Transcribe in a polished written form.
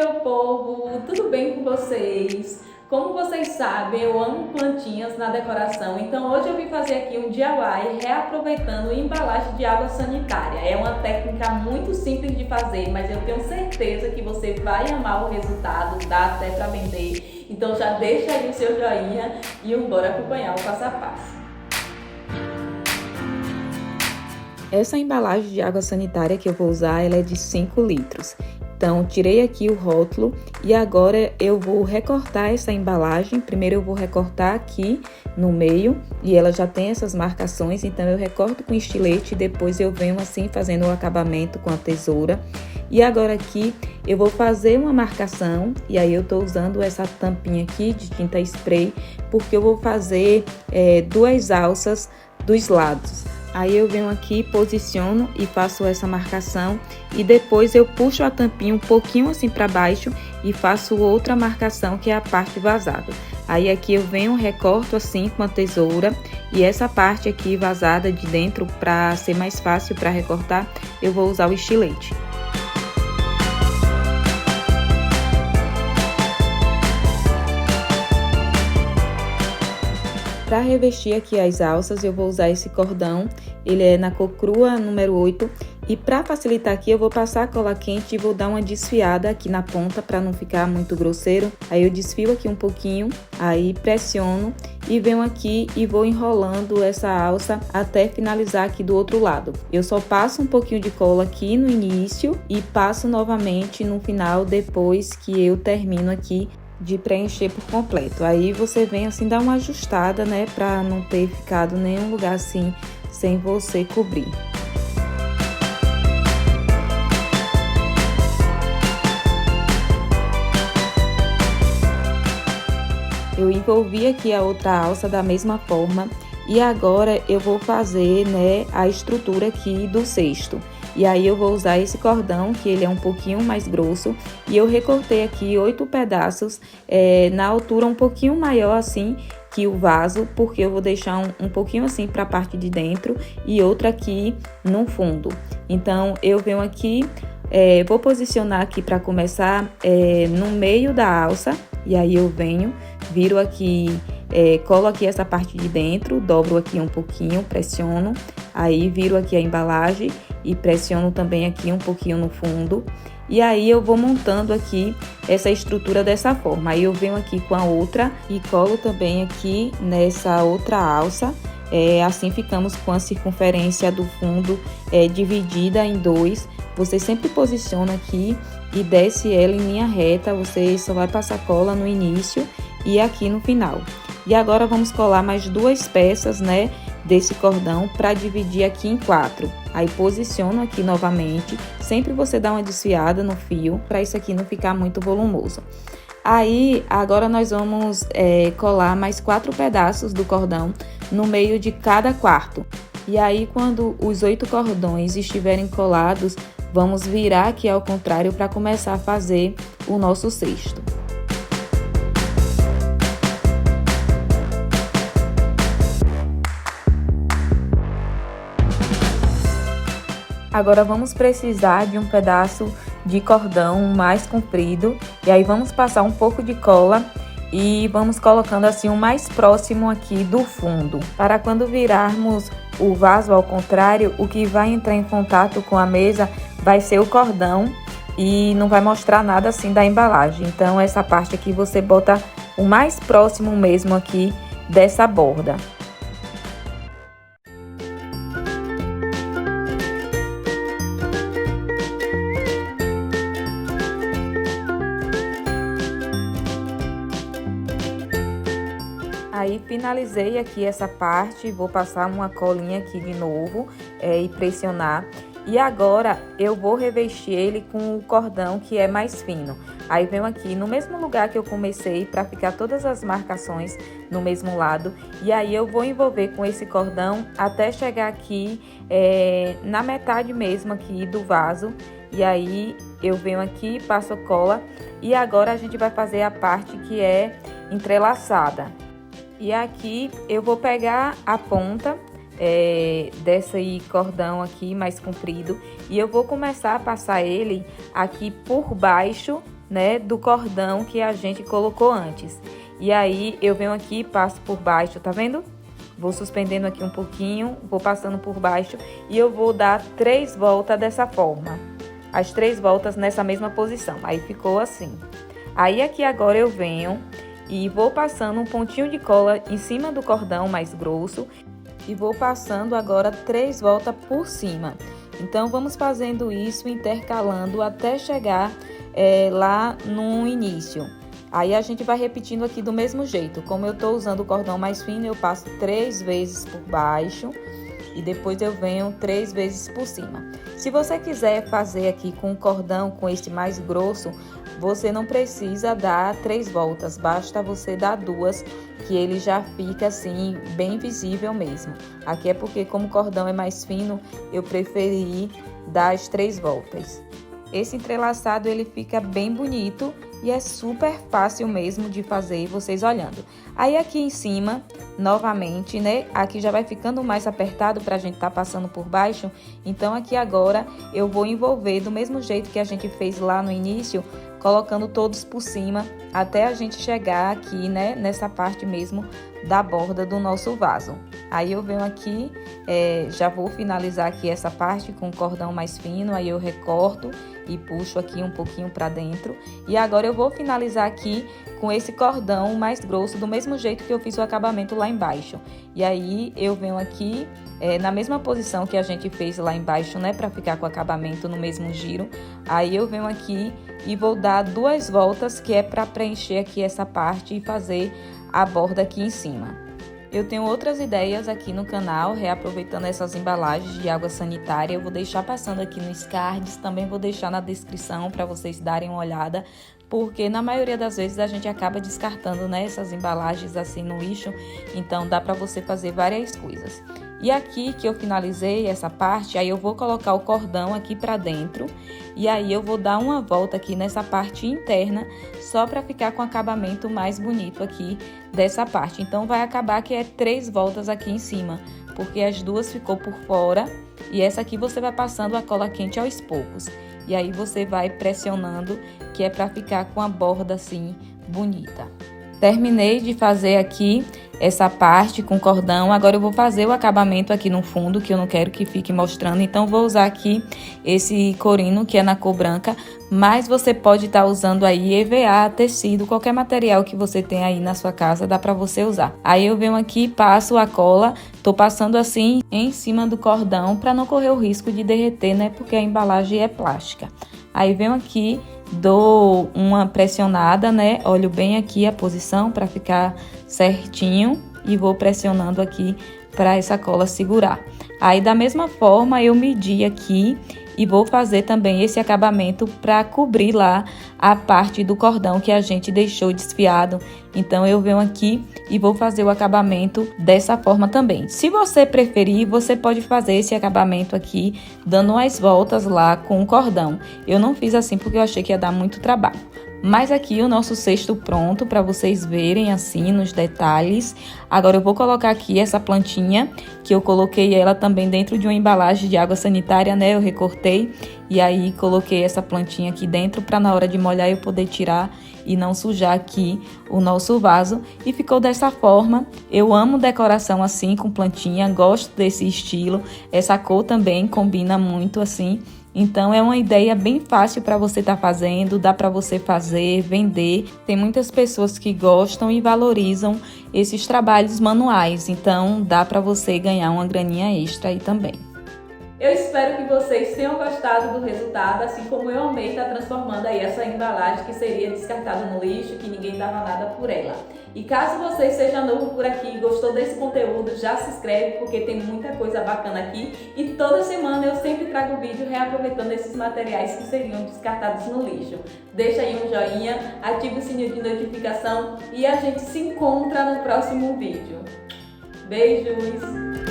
meu povo, tudo bem com vocês? Como vocês sabem, eu amo plantinhas na decoração, então hoje eu vim fazer aqui um DIY reaproveitando embalagem de água sanitária. É uma técnica muito simples de fazer, mas eu tenho certeza que você vai amar o resultado, dá até para vender. Então já deixa aí o seu joinha e bora acompanhar o passo a passo. Essa embalagem de água sanitária que eu vou usar, ela é de 5 litros. Então, tirei aqui o rótulo e agora eu vou recortar essa embalagem. Primeiro eu vou recortar aqui no meio e ela já tem essas marcações, então eu recorto com estilete e depois eu venho assim fazendo o acabamento com a tesoura. E agora aqui eu vou fazer uma marcação e aí eu tô usando essa tampinha aqui de tinta spray porque eu vou fazer duas alças dos lados. Aí eu venho aqui, posiciono e faço essa marcação e depois eu puxo a tampinha um pouquinho assim para baixo e faço outra marcação que é a parte vazada. Aí aqui eu venho, recorto assim com a tesoura e essa parte aqui vazada de dentro, para ser mais fácil para recortar, eu vou usar o estilete. Para revestir aqui as alças, eu vou usar esse cordão, ele é na cor crua, número 8. E para facilitar aqui, eu vou passar a cola quente e vou dar uma desfiada aqui na ponta para não ficar muito grosseiro. Aí eu desfio aqui um pouquinho, aí pressiono e venho aqui e vou enrolando essa alça até finalizar aqui do outro lado. Eu só passo um pouquinho de cola aqui no início e passo novamente no final depois que eu termino aqui de preencher por completo. Aí você vem assim dar uma ajustada, né, para não ter ficado nenhum lugar assim sem você cobrir. Eu envolvi aqui a outra alça da mesma forma e agora eu vou fazer, né, a estrutura aqui do cesto. E aí eu vou usar esse cordão, que ele é um pouquinho mais grosso, e eu recortei aqui 8 pedaços na altura um pouquinho maior assim que o vaso, porque eu vou deixar um pouquinho assim para a parte de dentro e outra aqui no fundo. Então eu venho aqui, vou posicionar aqui para começar no meio da alça, e aí eu venho, viro aqui, colo aqui essa parte de dentro, dobro aqui um pouquinho, pressiono, aí viro aqui a embalagem e pressiono também aqui um pouquinho no fundo. E aí eu vou montando aqui essa estrutura dessa forma. Aí eu venho aqui com a outra e colo também aqui nessa outra alça. Assim ficamos com a circunferência do fundo dividida em dois. Você sempre posiciona aqui e desce ela em linha reta. Você só vai passar cola no início e aqui no final. E agora vamos colar mais duas peças, né, desse cordão para dividir aqui em 4. Aí posiciono aqui novamente, sempre você dá uma desfiada no fio para isso aqui não ficar muito volumoso. Aí agora nós vamos colar mais 4 pedaços do cordão no meio de cada quarto. E aí quando os 8 cordões estiverem colados, vamos virar aqui ao contrário para começar a fazer o nosso cesto. Agora vamos precisar de um pedaço de cordão mais comprido e aí vamos passar um pouco de cola e vamos colocando assim o mais próximo aqui do fundo. Para quando virarmos o vaso ao contrário, o que vai entrar em contato com a mesa vai ser o cordão e não vai mostrar nada assim da embalagem. Então essa parte aqui você bota o mais próximo mesmo aqui dessa borda. Aí finalizei aqui essa parte, vou passar uma colinha aqui de novo e pressionar. E agora eu vou revestir ele com o cordão que é mais fino. Aí venho aqui no mesmo lugar que eu comecei para ficar todas as marcações no mesmo lado. E aí eu vou envolver com esse cordão até chegar aqui na metade mesmo aqui do vaso. E aí eu venho aqui, passo cola e agora a gente vai fazer a parte que é entrelaçada. E aqui eu vou pegar a ponta desse cordão aqui mais comprido e eu vou começar a passar ele aqui por baixo, né, do cordão que a gente colocou antes. E aí eu venho aqui e passo por baixo, tá vendo? Vou suspendendo aqui um pouquinho, vou passando por baixo e eu vou dar 3 voltas dessa forma. As 3 voltas nessa mesma posição, aí ficou assim. Aí aqui agora eu venho e vou passando um pontinho de cola em cima do cordão mais grosso e vou passando agora 3 voltas por cima. Então vamos fazendo isso intercalando até chegar lá no início. Aí a gente vai repetindo aqui do mesmo jeito. Como eu tô usando o cordão mais fino, eu passo 3 vezes por baixo e depois eu venho 3 vezes por cima. Se você quiser fazer aqui com o cordão com este mais grosso, você não precisa dar 3 voltas, basta você dar 2, que ele já fica assim bem visível mesmo. Aqui é porque como o cordão é mais fino, eu preferi dar as 3 voltas. Esse entrelaçado ele fica bem bonito e é super fácil mesmo de fazer, vocês olhando. Aí aqui em cima, novamente, né? Aqui já vai ficando mais apertado pra gente tá passando por baixo. Então aqui agora eu vou envolver do mesmo jeito que a gente fez lá no início, colocando todos por cima até a gente chegar aqui, né? Nessa parte mesmo da borda do nosso vaso. Aí eu venho aqui, já vou finalizar aqui essa parte com o cordão mais fino, aí eu recorto e puxo aqui um pouquinho para dentro. E agora eu vou finalizar aqui com esse cordão mais grosso, do mesmo jeito que eu fiz o acabamento lá embaixo. E aí eu venho aqui na mesma posição que a gente fez lá embaixo, né, para ficar com o acabamento no mesmo giro. Aí eu venho aqui e vou dar 2 voltas, que é para preencher aqui essa parte e fazer a borda aqui em cima. Eu tenho outras ideias aqui no canal, reaproveitando essas embalagens de água sanitária. Eu vou deixar passando aqui nos cards, também vou deixar na descrição para vocês darem uma olhada, porque na maioria das vezes a gente acaba descartando, né, essas embalagens assim no lixo, então dá para você fazer várias coisas. E aqui que eu finalizei essa parte, aí eu vou colocar o cordão aqui para dentro e aí eu vou dar uma volta aqui nessa parte interna, só para ficar com o acabamento mais bonito aqui dessa parte. Então vai acabar que é 3 voltas aqui em cima, porque as 2 ficou por fora e essa aqui você vai passando a cola quente aos poucos. E aí você vai pressionando, que é para ficar com a borda assim bonita. Terminei de fazer aqui essa parte com cordão, agora eu vou fazer o acabamento aqui no fundo, que eu não quero que fique mostrando, então vou usar aqui esse corino, que é na cor branca, mas você pode estar usando aí EVA, tecido, qualquer material que você tem aí na sua casa, dá pra você usar. Aí eu venho aqui, passo a cola, tô passando assim em cima do cordão, pra não correr o risco de derreter, né, porque a embalagem é plástica. Aí venho aqui, dou uma pressionada, né? Olho bem aqui a posição para ficar certinho e vou pressionando aqui para essa cola segurar. Aí da mesma forma eu medi aqui e vou fazer também esse acabamento para cobrir lá a parte do cordão que a gente deixou desfiado. Então eu venho aqui e vou fazer o acabamento dessa forma também. Se você preferir, você pode fazer esse acabamento aqui dando umas voltas lá com o cordão. Eu não fiz assim porque eu achei que ia dar muito trabalho. Mas aqui o nosso cesto pronto para vocês verem assim nos detalhes. Agora eu vou colocar aqui essa plantinha, que eu coloquei ela também dentro de uma embalagem de água sanitária, né? Eu recortei e aí coloquei essa plantinha aqui dentro para na hora de molhar eu poder tirar e não sujar aqui o nosso vaso. E ficou dessa forma. Eu amo decoração assim com plantinha, gosto desse estilo. Essa cor também combina muito assim. Então é uma ideia bem fácil para você estar fazendo, dá para você fazer, vender. Tem muitas pessoas que gostam e valorizam esses trabalhos manuais, então dá para você ganhar uma graninha extra aí também. Eu espero que vocês tenham gostado do resultado, assim como eu amei estar transformando aí essa embalagem que seria descartada no lixo, que ninguém dava nada por ela. E caso você seja novo por aqui e gostou desse conteúdo, já se inscreve porque tem muita coisa bacana aqui. E toda semana eu sempre trago vídeo reaproveitando esses materiais que seriam descartados no lixo. Deixa aí um joinha, ativa o sininho de notificação e a gente se encontra no próximo vídeo. Beijos!